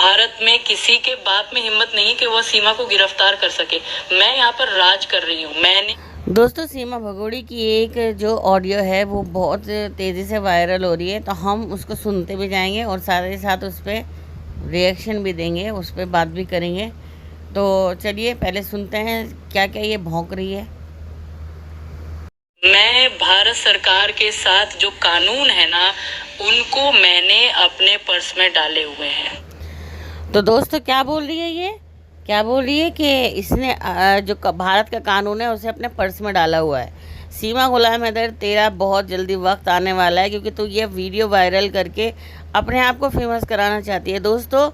भारत में किसी के बाप में हिम्मत नहीं कि वह सीमा को गिरफ्तार कर सके। मैं यहाँ पर राज कर रही हूँ। मैंने दोस्तों सीमा भगोड़ी की एक जो ऑडियो है वो बहुत तेज़ी से वायरल हो रही है, तो हम उसको सुनते भी जाएंगे और साथ ही साथ उस पर रिएक्शन भी देंगे, उस पर बात भी करेंगे। तो चलिए पहले सुनते हैं क्या क्या ये भौंक रही है। मैं भारत सरकार के साथ जो कानून है ना, उनको मैंने अपने पर्स में डाले हुए हैं। तो दोस्तों क्या बोल रही है ये, क्या बोल रही है कि इसने जो भारत का कानून है उसे अपने पर्स में डाला हुआ है। सीमा गुलाम हैदर, तेरा बहुत जल्दी वक्त आने वाला है, क्योंकि तू ये वीडियो वायरल करके अपने आप को फेमस कराना चाहती है। दोस्तों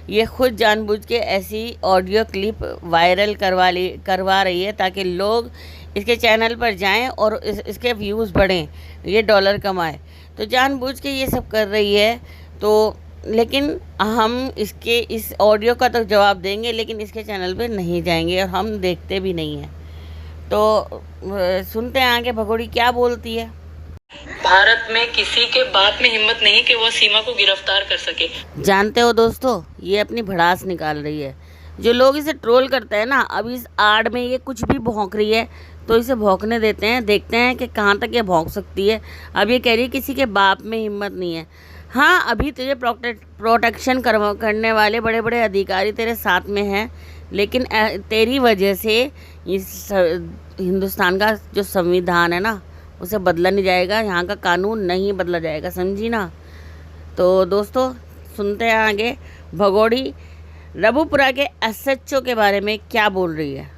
ये खुद जानबूझ के ऐसी ऑडियो क्लिप वायरल करवा रही है ताकि लोग इसके चैनल पर जाएं और इसके व्यूज़ बढ़ें, ये डॉलर कमाए। तो जानबूझ के ये सब कर रही है। तो लेकिन हम इसके इस ऑडियो का तो जवाब देंगे, लेकिन इसके चैनल पे नहीं जाएंगे और हम देखते भी नहीं हैं। तो सुनते हैं आगे भगोड़ी क्या बोलती है। भारत में किसी के बाप में हिम्मत नहीं कि वह सीमा को गिरफ्तार कर सके। जानते हो दोस्तों, ये अपनी भड़ास निकाल रही है। जो लोग इसे ट्रोल करते हैं ना, अब इस आड़ में ये कुछ भी भौंक रही है तो इसे भौंकने देते हैं, देखते हैं कि कहाँ तक ये भौंक सकती है। अब ये कह रही है किसी के बाप में हिम्मत नहीं है। हाँ, अभी तुझे प्रोटेक्शन करने वाले बड़े बड़े अधिकारी तेरे साथ में हैं, लेकिन तेरी वजह से इस हिंदुस्तान का जो संविधान है ना, उसे बदला नहीं जाएगा, यहाँ का कानून नहीं बदला जाएगा, समझी ना। तो दोस्तों सुनते हैं आगे भगोड़ी रबूपुरा के एसएचओ के बारे में क्या बोल रही है।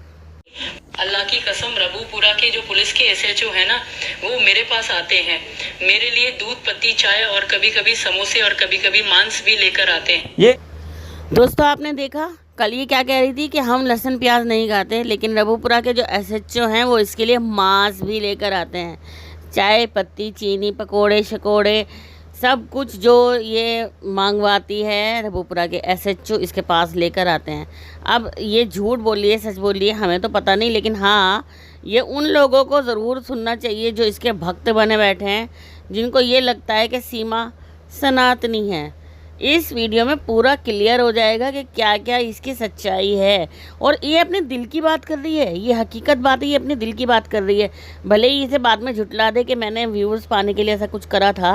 अल्लाह की कसम, रबूपुरा के जो पुलिस के एसएचओ है ना, वो मेरे पास आते हैं, मेरे लिए दूध पत्ती चाय और कभी कभी समोसे और कभी कभी मांस भी लेकर आते हैं। ये दोस्तों आपने देखा, कल ये क्या कह रही थी कि हम लहसुन प्याज नहीं खाते, लेकिन रबूपुरा के जो एसएचओ हैं वो इसके लिए मांस भी लेकर आते हैं। चाय पत्ती, चीनी, पकोड़े शकोड़े, सब कुछ जो ये मांगवाती है रबूपुरा के एसएचओ इसके पास लेकर आते हैं। अब ये झूठ बोलिए सच बोलिए हमें तो पता नहीं, लेकिन हाँ, ये उन लोगों को ज़रूर सुनना चाहिए जो इसके भक्त बने बैठे हैं, जिनको ये लगता है कि सीमा सनातनी है। इस वीडियो में पूरा क्लियर हो जाएगा कि क्या क्या इसकी सच्चाई है। और ये अपने दिल की बात कर रही है, ये हकीकत बात है, ये अपने दिल की बात कर रही है। भले ही इसे बाद में झुटला दे कि मैंने व्यूज़ पाने के लिए ऐसा कुछ करा था,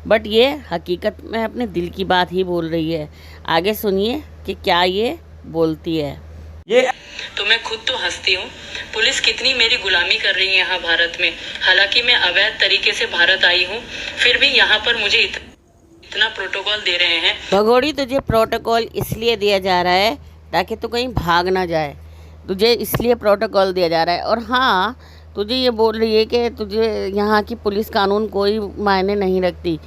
बट ये हकीकत में अपने दिल की बात ही बोल रही है। आगे सुनिए कि क्या ये बोलती है। ये तो मैं खुद तो हंसती हूँ, पुलिस कितनी मेरी गुलामी कर रही है यहाँ भारत में। हालांकि मैं अवैध तरीके से भारत आई हूँ, फिर भी यहाँ पर मुझे इतना प्रोटोकॉल दे रहे हैं। भगोड़ी तुझे प्रोटोकॉल इसलिए दिया जा रहा है ताकि तू कहीं भाग ना जाए, तुझे इसलिए प्रोटोकॉल दिया जा रहा है। और हाँ, तुझे ये बोल रही है कि तुझे यहाँ की पुलिस कानून कोई मायने नहीं रखती।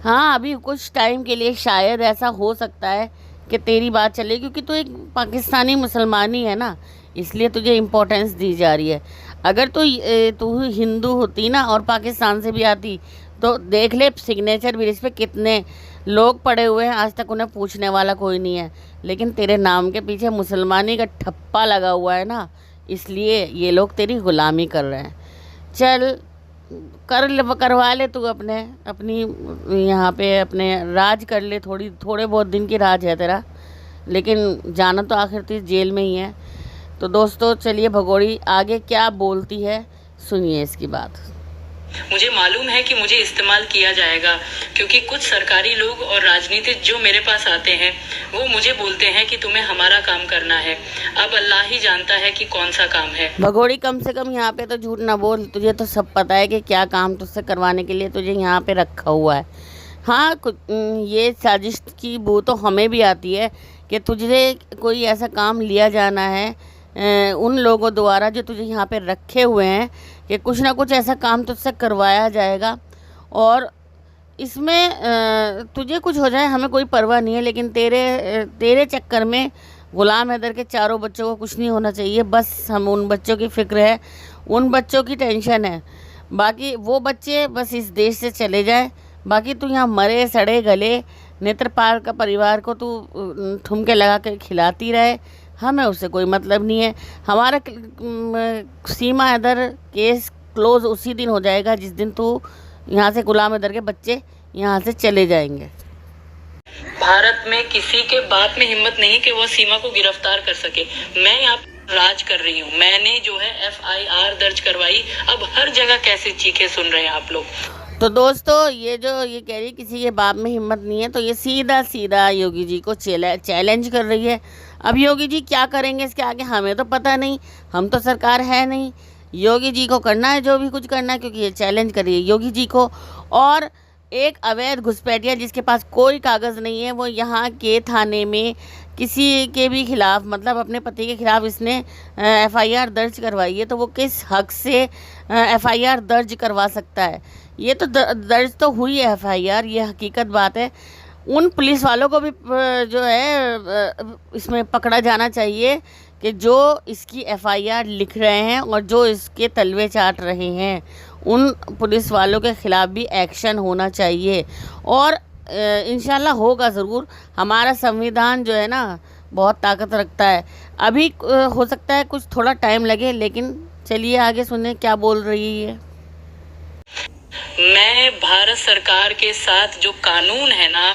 हाँ, अभी कुछ टाइम के लिए शायद ऐसा हो सकता है कि तेरी बात चले, क्योंकि तू एक पाकिस्तानी मुसलमानी है ना, इसलिए तुझे इम्पोर्टेंस दी जा रही है। अगर तू हिंदू होती ना और पाकिस्तान से भी आती तो देख ले सिग्नेचर ब्रिज पे कितने लोग पड़े हुए हैं, आज तक उन्हें पूछने वाला कोई नहीं है। लेकिन तेरे नाम के पीछे मुसलमानी का ठप्पा लगा हुआ है ना, इसलिए ये लोग तेरी गुलामी कर रहे हैं। चल करवा ले तू अपनी यहाँ पे अपने राज कर ले, थोड़े बहुत दिन की राज है तेरा, लेकिन जाना तो आखिर तू जेल में ही है। तो दोस्तों चलिए भगोड़ी आगे क्या बोलती है, सुनिए इसकी बात। मुझे मालूम है कि मुझे इस्तेमाल किया जाएगा, क्योंकि कुछ सरकारी लोग और राजनीतिक जो मेरे पास आते हैं वो मुझे बोलते हैं कि तुम्हें हमारा काम करना है। अब अल्लाह ही जानता है कि कौन सा काम है। भगोड़ी कम से कम यहाँ पे तो झूठ ना बोल, तुझे तो सब पता है कि क्या काम तुझसे करवाने के लिए तुझे यहाँ पे रखा हुआ है। हाँ, ये साजिश की बू तो हमें भी आती है कि तुझे कोई ऐसा काम लिया जाना है उन लोगों द्वारा जो तुझे यहाँ पे रखे हुए हैं कि कुछ ना कुछ ऐसा काम तुझसे करवाया जाएगा, और इसमें तुझे कुछ हो जाए हमें कोई परवाह नहीं है। लेकिन तेरे चक्कर में गुलाम हैदर के चारों बच्चों को कुछ नहीं होना चाहिए। बस हम उन बच्चों की फ़िक्र है, उन बच्चों की टेंशन है। बाकी वो बच्चे बस इस देश से चले जाए, बाकी तू यहाँ मरे सड़े गले नेत्रपाल का परिवार को तू ठुमके लगा के खिलाती रहे, हमें उससे कोई मतलब नहीं है। हमारा सीमा हैदर केस क्लोज़ उसी दिन हो जाएगा जिस दिन तू यहाँ से गुलाम हैदर के बच्चे यहाँ से चले जाएंगे। भारत में किसी के बाप में हिम्मत नहीं कि वो सीमा को गिरफ्तार कर सके। मैं यहाँ राज कर रही हूँ, मैंने जो है FIR दर्ज करवाई। अब हर जगह कैसे चीखे सुन रहे हैं आप लोग। तो दोस्तों ये कह रही किसी के बाप में हिम्मत नहीं है, तो ये सीधा सीधा योगी जी को चैलेंज कर रही है। अब योगी जी क्या करेंगे इसके आगे हमें तो पता नहीं, हम तो सरकार है नहीं। योगी जी को करना है जो भी कुछ करना है, क्योंकि ये चैलेंज कर रही है योगी जी को। और एक अवैध घुसपैठिया जिसके पास कोई कागज़ नहीं है, वो यहाँ के थाने में किसी के भी खिलाफ, मतलब अपने पति के खिलाफ इसने FIR दर्ज करवाई है, तो वो किस हक से FIR दर्ज करवा सकता है? ये तो दर्ज तो हुई है FIR, ये हकीकत बात है। उन पुलिस वालों को भी जो है इसमें पकड़ा जाना चाहिए कि जो इसकी FIR लिख रहे हैं और जो इसके तलवे चाट रहे हैं, उन पुलिस वालों के ख़िलाफ़ भी एक्शन होना चाहिए। और इंशाल्लाह होगा ज़रूर। हमारा संविधान जो है ना बहुत ताकत रखता है। अभी हो सकता है कुछ थोड़ा टाइम लगे, लेकिन चलिए आगे सुने क्या बोल रही है। मैं भारत सरकार के साथ जो कानून है ना,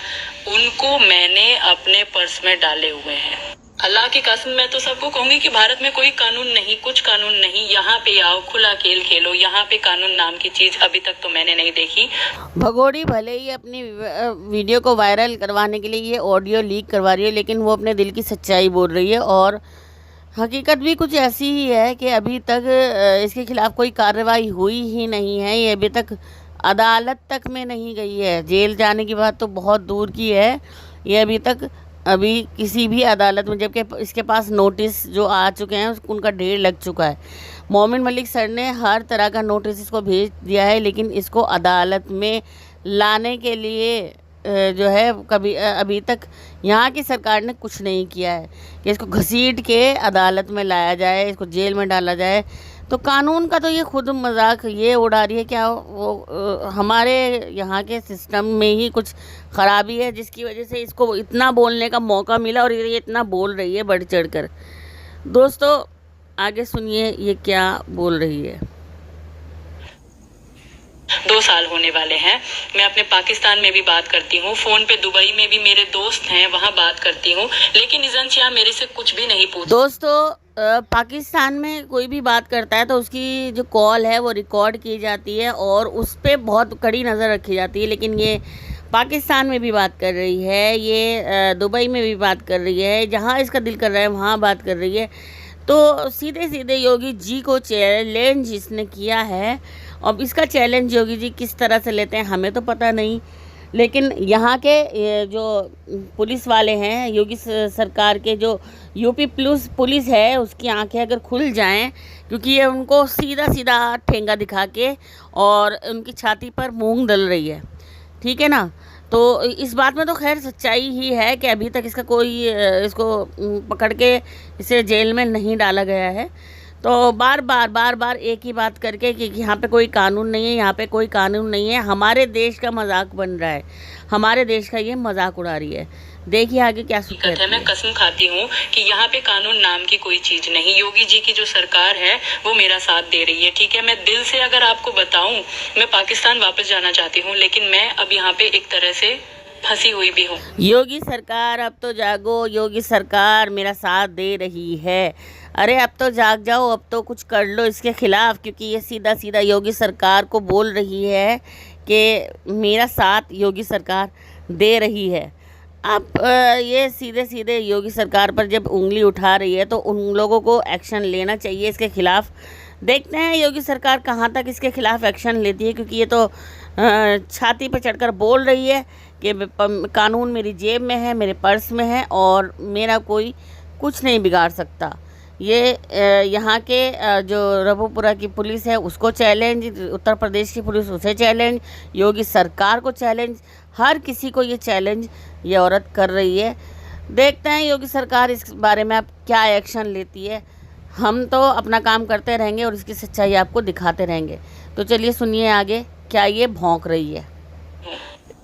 उनको मैंने अपने पर्स में डाले हुए हैं। अल्लाह की कसम मैं तो सबको कहूंगी कि भारत में कोई कानून नहीं, कुछ कानून नहीं। यहाँ पे आओ, खुला खेल खेलो। यहाँ पे कानून नाम की चीज अभी तक तो मैंने नहीं देखी। भगोड़ी भले ही अपनी वीडियो को वायरल करवाने के लिए ये ऑडियो लीक करवा रही है, लेकिन वो अपने दिल की सच्चाई बोल रही है। और हकीकत भी कुछ ऐसी ही है कि अभी तक इसके खिलाफ़ कोई कार्रवाई हुई ही नहीं है। ये अभी तक अदालत तक में नहीं गई है। जेल जाने की बात तो बहुत दूर की है, ये अभी किसी भी अदालत में, जबकि इसके पास नोटिस जो आ चुके हैं उनका ढेर लग चुका है। मोमिन मलिक सर ने हर तरह का नोटिस इसको भेज दिया है, लेकिन इसको अदालत में लाने के लिए जो है कभी अभी तक यहाँ की सरकार ने कुछ नहीं किया है कि इसको घसीट के अदालत में लाया जाए, इसको जेल में डाला जाए। तो कानून का तो ये खुद मजाक ये उड़ा रही है। क्या वो हमारे यहाँ के सिस्टम में ही कुछ ख़राबी है जिसकी वजह से इसको इतना बोलने का मौका मिला और ये इतना बोल रही है बढ़ चढ़ कर। दोस्तों आगे सुनिए ये क्या बोल रही है। 2 साल होने वाले हैं। मैं अपने पाकिस्तान में भी बात करती हूँ, फ़ोन पे दुबई में भी मेरे दोस्त हैं, वहाँ बात करती हूँ, लेकिन इज़ानशिया मेरे से कुछ भी नहीं पूछ। दोस्तों पाकिस्तान में कोई भी बात करता है तो उसकी जो कॉल है वो रिकॉर्ड की जाती है और उस पर बहुत कड़ी नज़र रखी जाती है। लेकिन ये पाकिस्तान में भी बात कर रही है, ये दुबई में भी बात कर रही है, जहाँ इसका दिल कर रहा है वहाँ बात कर रही है। तो सीधे सीधे योगी जी को चैलेंज इसने किया है। अब इसका चैलेंज योगी जी किस तरह से लेते हैं हमें तो पता नहीं, लेकिन यहाँ के जो पुलिस वाले हैं, योगी सरकार के जो यूपी पुलिस है, उसकी आंखें अगर खुल जाएं, क्योंकि ये उनको सीधा सीधा ठेंगा दिखा के और उनकी छाती पर मूंग डल रही है, ठीक है ना। तो इस बात में तो खैर सच्चाई ही है कि अभी तक इसका कोई इसको पकड़ के इसे जेल में नहीं डाला गया है। तो बार बार एक ही बात करके कि यहाँ पे कोई कानून नहीं है, यहाँ पे कोई कानून नहीं है, हमारे देश का मजाक बन रहा है, हमारे देश का ये मजाक उड़ा रही है। देखिए आगे क्या कहते हैं। मैं कसम खाती हूँ कि यहाँ पे कानून नाम की कोई चीज नहीं। योगी जी की जो सरकार है वो मेरा साथ दे रही है, ठीक है। मैं दिल से अगर आपको बताऊं, मैं पाकिस्तान वापस जाना चाहती हूँ, लेकिन मैं अब यहाँ पे एक तरह से फंसी हुई भी हूँ। योगी सरकार अब तो जागो, योगी सरकार मेरा साथ दे रही है। अरे अब तो जाग जाओ, अब तो कुछ कर लो इसके खिलाफ़, क्योंकि ये सीधा सीधा योगी सरकार को बोल रही है कि मेरा साथ योगी सरकार दे रही है। अब ये सीधे सीधे योगी सरकार पर जब उंगली उठा रही है तो उन लोगों को एक्शन लेना चाहिए इसके खिलाफ़। देखते हैं योगी सरकार कहाँ तक इसके खिलाफ़ एक्शन लेती है, क्योंकि ये तो छाती पर चढ़कर बोल रही है कि कानून मेरी जेब में है, मेरे पर्स में है और मेरा कोई कुछ नहीं बिगाड़ सकता। ये यहाँ के जो रबुपुरा की पुलिस है उसको चैलेंज, उत्तर प्रदेश की पुलिस उसे चैलेंज, योगी सरकार को चैलेंज, हर किसी को ये चैलेंज ये औरत कर रही है। देखते हैं योगी सरकार इस बारे में अब क्या एक्शन लेती है। हम तो अपना काम करते रहेंगे और इसकी सच्चाई आपको दिखाते रहेंगे। तो चलिए सुनिए आगे क्या ये भौंक रही है।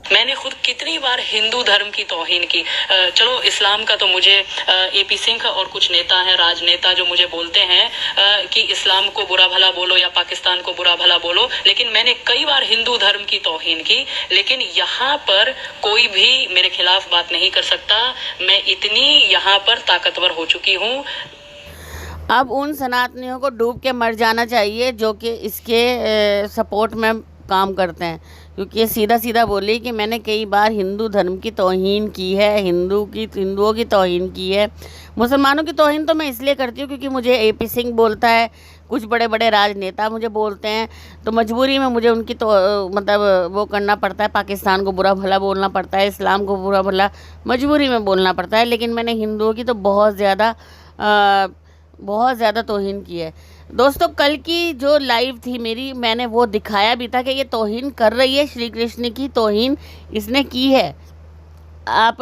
मैंने खुद कितनी बार हिंदू धर्म की तौहीन की। चलो इस्लाम का तो मुझे एपी सिंह और कुछ नेता हैं, राजनेता, जो मुझे बोलते हैं कि इस्लाम को बुरा भला बोलो या पाकिस्तान को बुरा भला बोलो, लेकिन मैंने कई बार हिंदू धर्म की तौहीन की, लेकिन यहाँ पर कोई भी मेरे खिलाफ बात नहीं कर सकता। मैं इतनी यहाँ पर ताकतवर हो चुकी हूँ। अब उन सनातनियों को डूब के मर जाना चाहिए जो कि इसके सपोर्ट में काम करते हैं, क्योंकि ये सीधा सीधा बोली कि मैंने कई बार हिंदू धर्म की तौहीन की है, हिंदुओं की तौहीन की है। मुसलमानों की तौहीन तो मैं इसलिए करती हूँ क्योंकि मुझे एपी सिंह बोलता है, कुछ बड़े बड़े राजनेता मुझे बोलते हैं, तो मजबूरी में मुझे उनकी तो मतलब वो करना पड़ता है, पाकिस्तान को बुरा भला बोलना पड़ता है, इस्लाम को बुरा भला मजबूरी में बोलना पड़ता है। लेकिन मैंने हिंदुओं की तो बहुत ज़्यादा तौहीन की है। दोस्तों, कल की जो लाइव थी मेरी, मैंने वो दिखाया भी था कि ये तौहीन कर रही है, श्री कृष्ण की तौहीन इसने की है। आप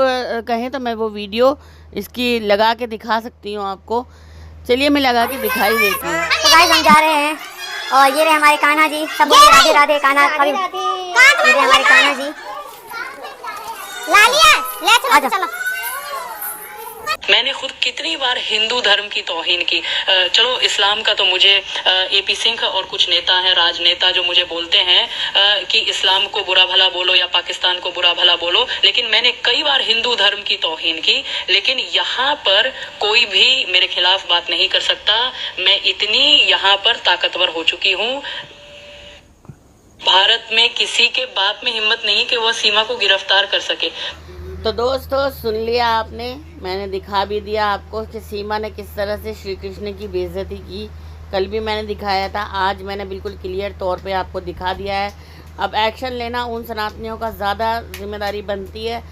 कहें तो मैं वो वीडियो इसकी लगा के दिखा सकती हूँ आपको। चलिए मैं लगा के दिखाई देती हूँ। तो गाइस हम जा रहे हैं और ये रहे हमारे कान्हा जी, सब बोले राधे राधे। कान्हा अभी ये रहे हमारे कान्हा जी। लालिया ले चलो चलो। मैंने खुद कितनी बार हिंदू धर्म की तौहीन की। चलो इस्लाम का तो मुझे एपी सिंह और कुछ नेता हैं, राजनेता, जो मुझे बोलते हैं कि इस्लाम को बुरा भला बोलो या पाकिस्तान को बुरा भला बोलो, लेकिन मैंने कई बार हिंदू धर्म की तौहीन की, लेकिन यहाँ पर कोई भी मेरे खिलाफ बात नहीं कर सकता। मैं इतनी यहाँ पर ताकतवर हो चुकी हूँ। भारत में किसी के बाप में हिम्मत नहीं कि वह सीमा को गिरफ्तार कर सके। तो दोस्तों, सुन लिया आपने, मैंने दिखा भी दिया आपको कि सीमा ने किस तरह से श्री कृष्ण की बेइज्जती की। कल भी मैंने दिखाया था, आज मैंने बिल्कुल क्लियर तौर पे आपको दिखा दिया है। अब एक्शन लेना उन सनातनियों का ज़्यादा जिम्मेदारी बनती है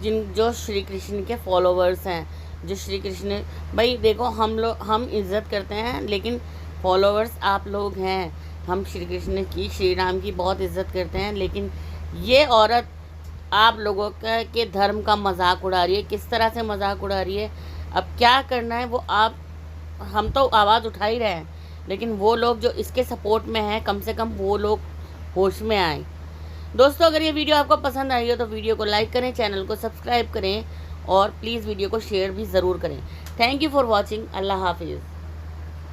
जो श्री कृष्ण के फॉलोवर्स हैं, जो श्री कृष्ण, भाई देखो हम इज़्ज़त करते हैं, लेकिन फॉलोवर्स आप लोग हैं। हम श्री कृष्ण की, श्री राम की बहुत इज़्ज़त करते हैं, लेकिन ये औरत आप लोगों के धर्म का मजाक उड़ा रही है। किस तरह से मजाक उड़ा रही है, अब क्या करना है वो हम तो आवाज़ उठा ही रहे हैं, लेकिन वो लोग जो इसके सपोर्ट में हैं, कम से कम वो लोग होश में आए। दोस्तों, अगर ये वीडियो आपको पसंद आई हो तो वीडियो को लाइक करें, चैनल को सब्सक्राइब करें और प्लीज़ वीडियो को शेयर भी ज़रूर करें। Thank you for watching. अल्लाह हाफिज़।